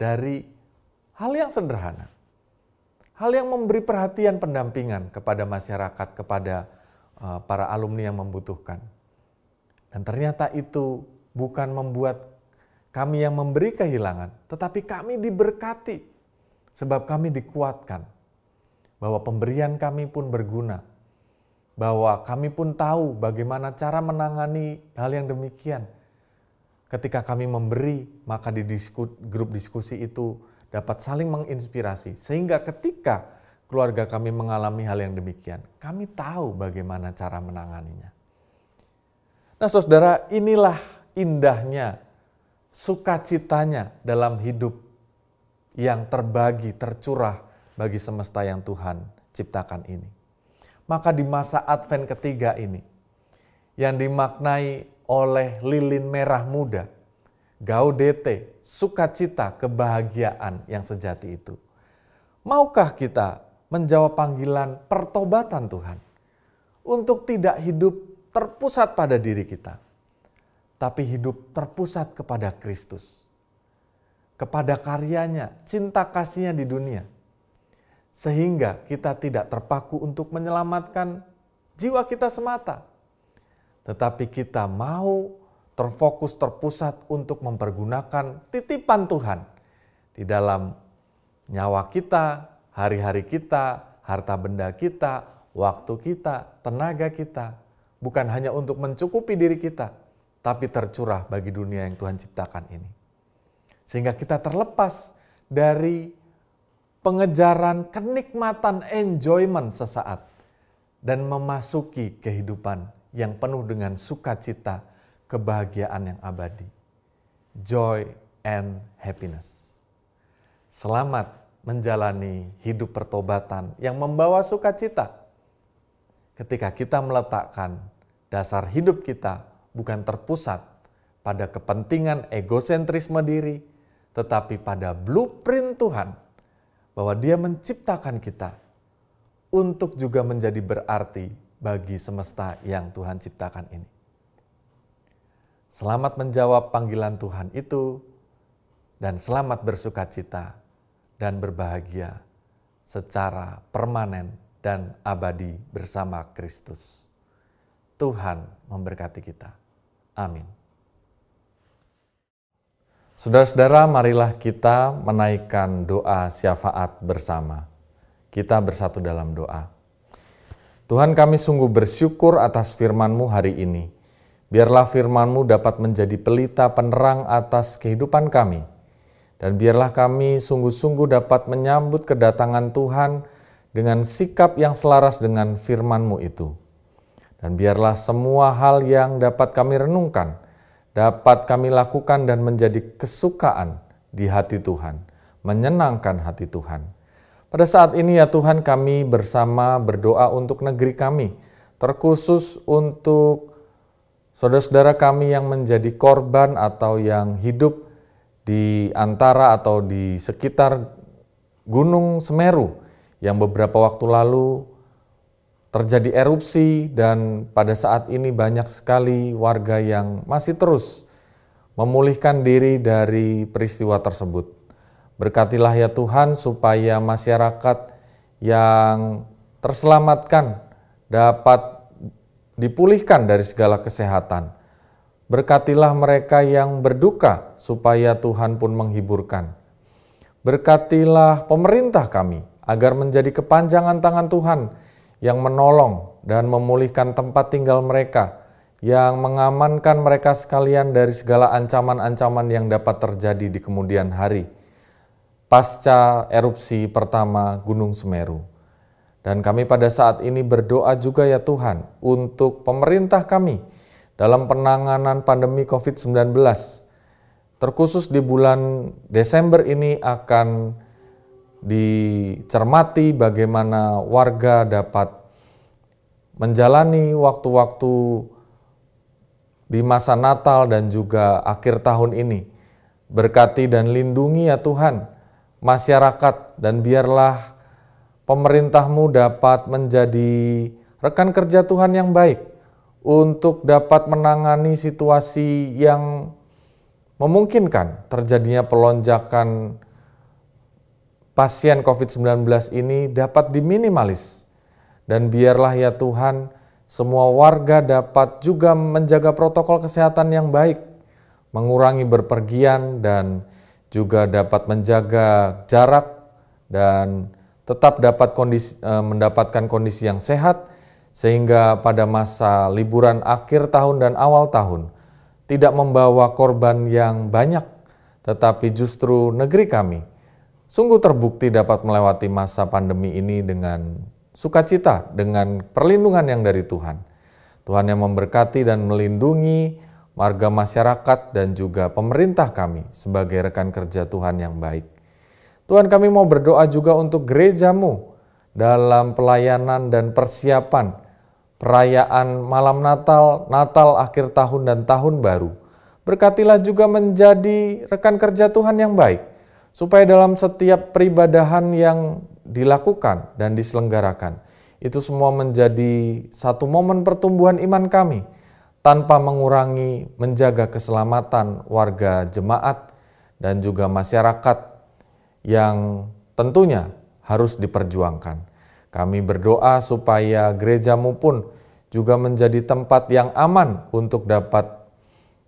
dari hal yang sederhana. Hal yang memberi perhatian pendampingan kepada masyarakat, kepada para alumni yang membutuhkan. Dan ternyata itu bukan membuat kami yang memberi kehilangan, tetapi kami diberkati sebab kami dikuatkan. Bahwa pemberian kami pun berguna. Bahwa kami pun tahu bagaimana cara menangani hal yang demikian. Ketika kami memberi, maka di grup diskusi itu dapat saling menginspirasi. Sehingga ketika keluarga kami mengalami hal yang demikian, kami tahu bagaimana cara menanganinya. Nah saudara, inilah indahnya, sukacitanya dalam hidup yang terbagi, tercurah bagi semesta yang Tuhan ciptakan ini. Maka di masa Advent ketiga ini, yang dimaknai oleh lilin merah muda, gaudete, sukacita, kebahagiaan yang sejati itu. Maukah kita menjawab panggilan pertobatan Tuhan untuk tidak hidup terpusat pada diri kita, tapi hidup terpusat kepada Kristus, kepada karyanya, cinta kasihnya di dunia, sehingga kita tidak terpaku untuk menyelamatkan jiwa kita semata, tetapi kita mau terfokus, terpusat untuk mempergunakan titipan Tuhan di dalam nyawa kita, hari-hari kita, harta benda kita, waktu kita, tenaga kita, bukan hanya untuk mencukupi diri kita, tapi tercurah bagi dunia yang Tuhan ciptakan ini. Sehingga kita terlepas dari pengejaran kenikmatan enjoyment sesaat dan memasuki kehidupan yang penuh dengan sukacita, kebahagiaan yang abadi. Joy and happiness. Selamat menjalani hidup pertobatan yang membawa sukacita. Ketika kita meletakkan dasar hidup kita bukan terpusat pada kepentingan egosentrisme diri, tetapi pada blueprint Tuhan, bahwa Dia menciptakan kita untuk juga menjadi berarti bagi semesta yang Tuhan ciptakan ini. Selamat menjawab panggilan Tuhan itu, dan selamat bersukacita dan berbahagia secara permanen dan abadi bersama Kristus. Tuhan memberkati kita. Amin. Saudara-saudara, marilah kita menaikkan doa syafaat bersama. Kita bersatu dalam doa. Tuhan, kami sungguh bersyukur atas firman-Mu hari ini. Biarlah firman-Mu dapat menjadi pelita penerang atas kehidupan kami. Dan biarlah kami sungguh-sungguh dapat menyambut kedatangan Tuhan dengan sikap yang selaras dengan firman-Mu itu. Dan biarlah semua hal yang dapat kami renungkan, dapat kami lakukan dan menjadi kesukaan di hati Tuhan, menyenangkan hati Tuhan. Pada saat ini ya Tuhan, kami bersama berdoa untuk negeri kami, terkhusus untuk saudara-saudara kami yang menjadi korban atau yang hidup di antara atau di sekitar Gunung Semeru yang beberapa waktu lalu terjadi erupsi, dan pada saat ini banyak sekali warga yang masih terus memulihkan diri dari peristiwa tersebut. Berkatilah ya Tuhan supaya masyarakat yang terselamatkan dapat dipulihkan dari segala kesehatan. Berkatilah mereka yang berduka supaya Tuhan pun menghiburkan. Berkatilah pemerintah kami agar menjadi kepanjangan tangan Tuhan yang menolong dan memulihkan tempat tinggal mereka, yang mengamankan mereka sekalian dari segala ancaman-ancaman yang dapat terjadi di kemudian hari pasca erupsi pertama Gunung Semeru. Dan kami pada saat ini berdoa juga ya Tuhan untuk pemerintah kami dalam penanganan pandemi COVID-19. Terkhusus di bulan Desember ini akan dicermati bagaimana warga dapat menjalani waktu-waktu di masa Natal dan juga akhir tahun ini. Berkati dan lindungi ya Tuhan masyarakat, dan biarlah pemerintah-Mu dapat menjadi rekan kerja Tuhan yang baik untuk dapat menangani situasi yang memungkinkan terjadinya pelonjakan pasien COVID-19 ini dapat diminimalis. Dan biarlah ya Tuhan semua warga dapat juga menjaga protokol kesehatan yang baik, mengurangi berpergian dan juga dapat menjaga jarak dan tetap dapat mendapatkan kondisi yang sehat, sehingga pada masa liburan akhir tahun dan awal tahun tidak membawa korban yang banyak, tetapi justru negeri kami sungguh terbukti dapat melewati masa pandemi ini dengan sukacita, dengan perlindungan yang dari Tuhan. Tuhan yang memberkati dan melindungi warga masyarakat dan juga pemerintah kami sebagai rekan kerja Tuhan yang baik. Tuhan, kami mau berdoa juga untuk gereja-Mu dalam pelayanan dan persiapan perayaan malam Natal, Natal akhir tahun dan tahun baru. Berkatilah juga menjadi rekan kerja Tuhan yang baik, supaya dalam setiap peribadahan yang dilakukan dan diselenggarakan, itu semua menjadi satu momen pertumbuhan iman kami, tanpa mengurangi menjaga keselamatan warga jemaat dan juga masyarakat yang tentunya harus diperjuangkan. Kami berdoa supaya gerejamu pun juga menjadi tempat yang aman untuk dapat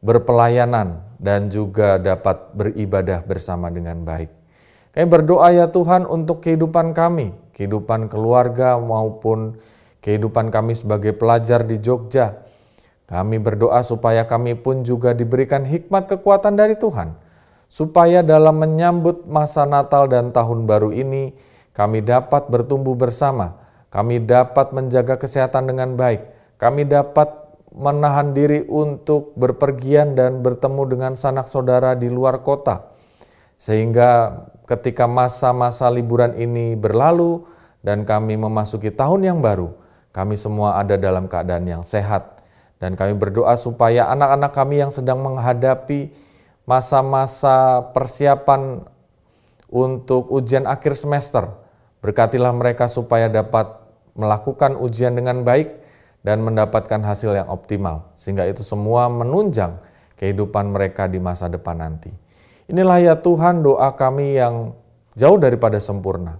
berpelayanan dan juga dapat beribadah bersama dengan baik. Kami berdoa ya Tuhan untuk kehidupan kami, kehidupan keluarga maupun kehidupan kami sebagai pelajar di Jogja. Kami berdoa supaya kami pun juga diberikan hikmat kekuatan dari Tuhan, supaya dalam menyambut masa Natal dan Tahun Baru ini, kami dapat bertumbuh bersama, kami dapat menjaga kesehatan dengan baik, kami dapat menahan diri untuk berpergian dan bertemu dengan sanak saudara di luar kota. Sehingga ketika masa-masa liburan ini berlalu dan kami memasuki tahun yang baru, kami semua ada dalam keadaan yang sehat. Dan kami berdoa supaya anak-anak kami yang sedang menghadapi masa-masa persiapan untuk ujian akhir semester, berkatilah mereka supaya dapat melakukan ujian dengan baik dan mendapatkan hasil yang optimal, sehingga itu semua menunjang kehidupan mereka di masa depan nanti. Inilah ya Tuhan doa kami yang jauh daripada sempurna.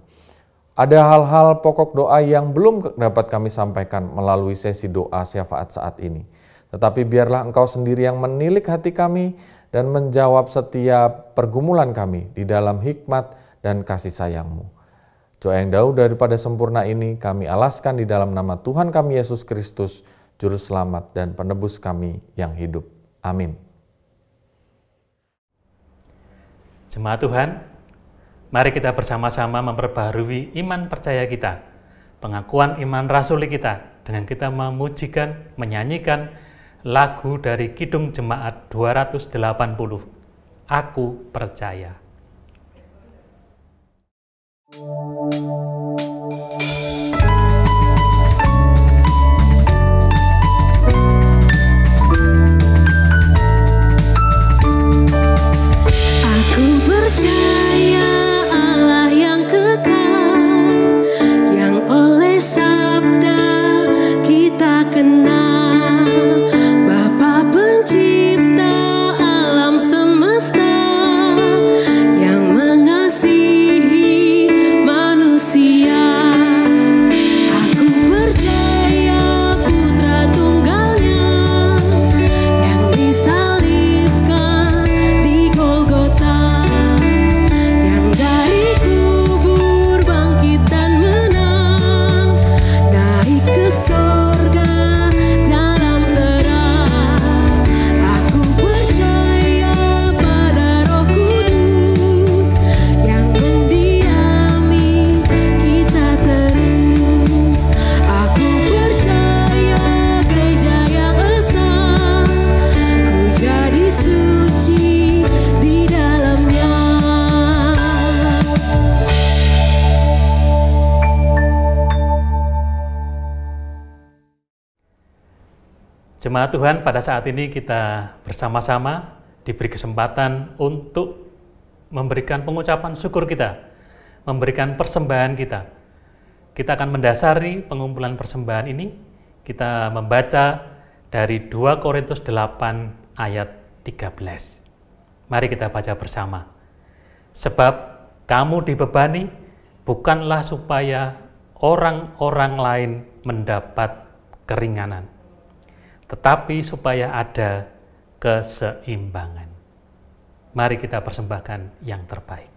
Ada hal-hal pokok doa yang belum dapat kami sampaikan melalui sesi doa syafaat saat ini. Tetapi biarlah Engkau sendiri yang menilik hati kami dan menjawab setiap pergumulan kami di dalam hikmat dan kasih sayang-Mu. Doa yang jauh daripada sempurna ini kami alaskan di dalam nama Tuhan kami Yesus Kristus, Juru Selamat dan Penebus kami yang hidup. Amin.
Jemaat Tuhan, mari kita bersama-sama memperbaharui iman percaya kita, pengakuan iman rasuli kita, dengan kita memujikan, menyanyikan lagu dari Kidung Jemaat 280, Aku Percaya. Jemaat Tuhan, pada saat ini kita bersama-sama diberi kesempatan untuk memberikan pengucapan syukur kita, memberikan persembahan kita. Kita akan mendasari pengumpulan persembahan ini, kita membaca dari 2 Korintus 8 ayat 13. Mari kita baca bersama. Sebab kamu dibebani bukanlah supaya orang-orang lain mendapat keringanan, tetapi supaya ada keseimbangan. Mari kita persembahkan yang terbaik.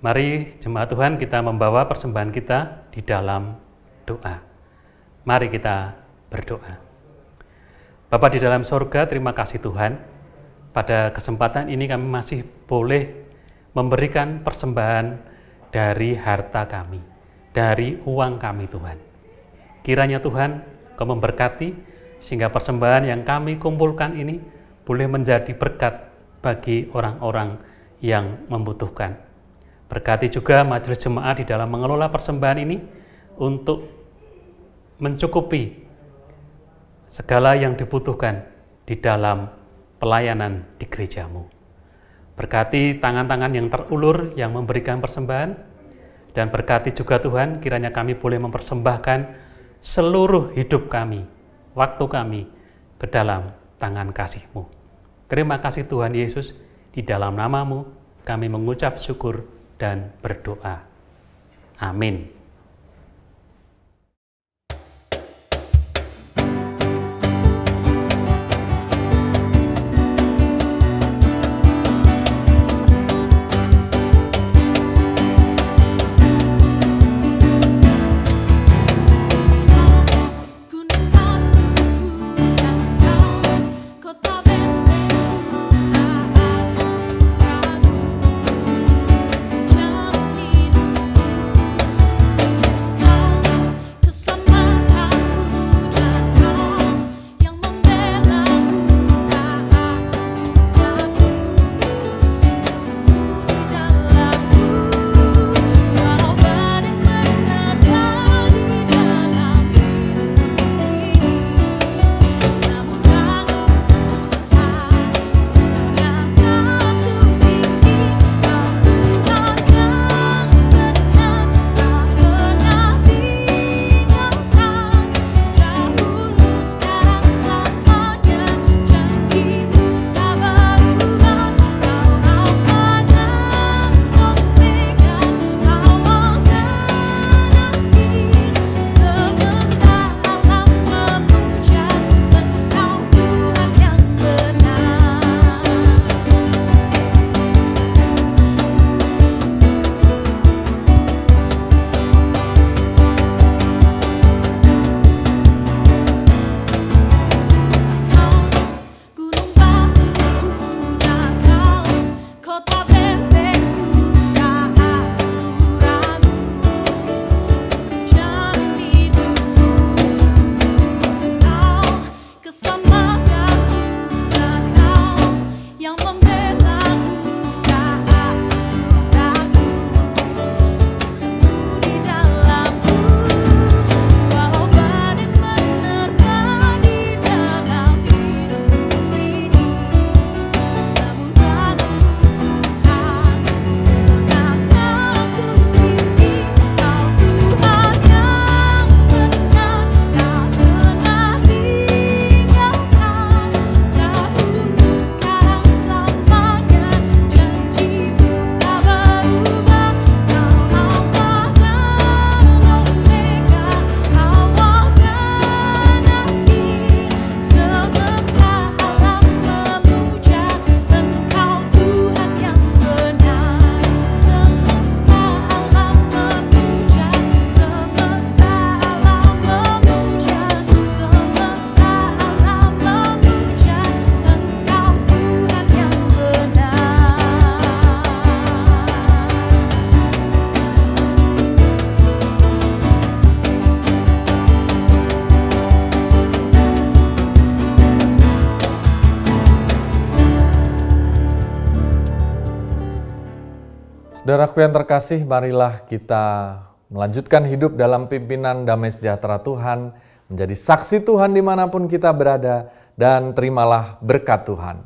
Mari jemaat Tuhan kita membawa persembahan kita di dalam doa. Mari kita berdoa. Bapa di dalam sorga, terima kasih Tuhan. Pada kesempatan ini kami masih boleh memberikan persembahan dari harta kami, dari uang kami Tuhan. Kiranya Tuhan Kau memberkati sehingga persembahan yang kami kumpulkan ini boleh menjadi berkat bagi orang-orang yang membutuhkan. Berkati juga majelis jemaat di dalam mengelola persembahan ini untuk mencukupi segala yang dibutuhkan di dalam pelayanan di gerejamu. Berkati tangan-tangan yang terulur yang memberikan persembahan, dan berkati juga Tuhan kiranya kami boleh mempersembahkan seluruh hidup kami, waktu kami ke dalam tangan kasih-Mu. Terima kasih Tuhan Yesus, di dalam nama-Mu kami mengucap syukur dan berdoa. Amin.
Saudaraku yang terkasih, marilah kita melanjutkan hidup dalam pimpinan damai sejahtera Tuhan, menjadi saksi Tuhan dimanapun kita berada, dan terimalah berkat Tuhan.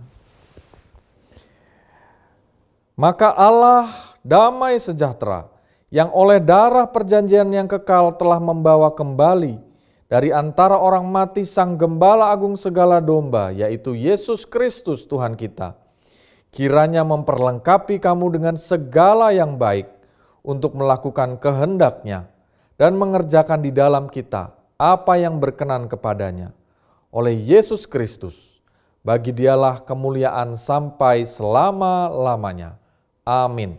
Maka Allah damai sejahtera, yang oleh darah perjanjian yang kekal telah membawa kembali dari antara orang mati Sang Gembala Agung segala domba, yaitu Yesus Kristus Tuhan kita, kiranya memperlengkapi kamu dengan segala yang baik untuk melakukan kehendak-Nya dan mengerjakan di dalam kita apa yang berkenan kepadanya. Oleh Yesus Kristus, bagi Dialah kemuliaan sampai selama-lamanya. Amin.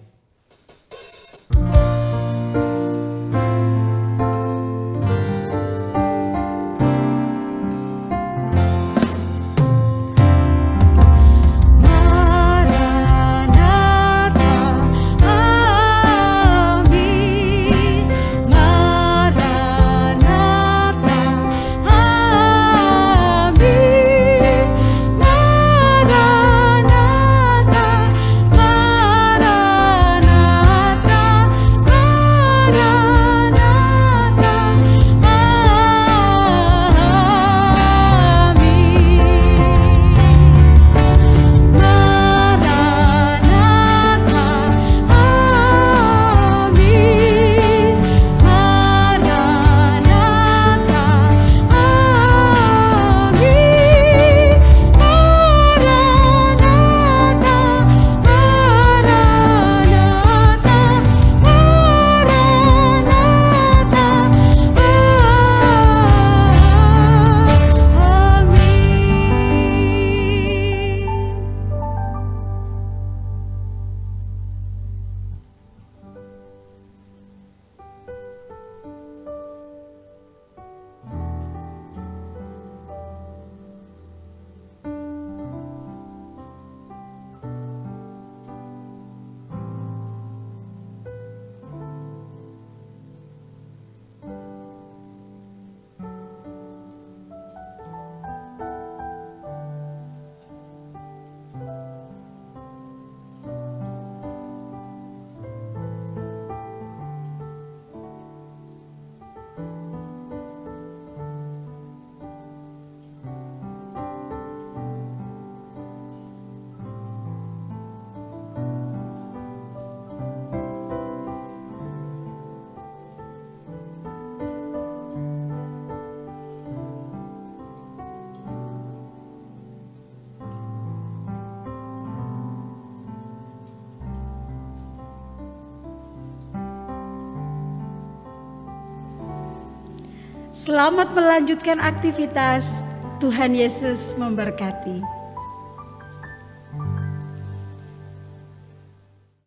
Selamat melanjutkan aktivitas. Tuhan Yesus memberkati.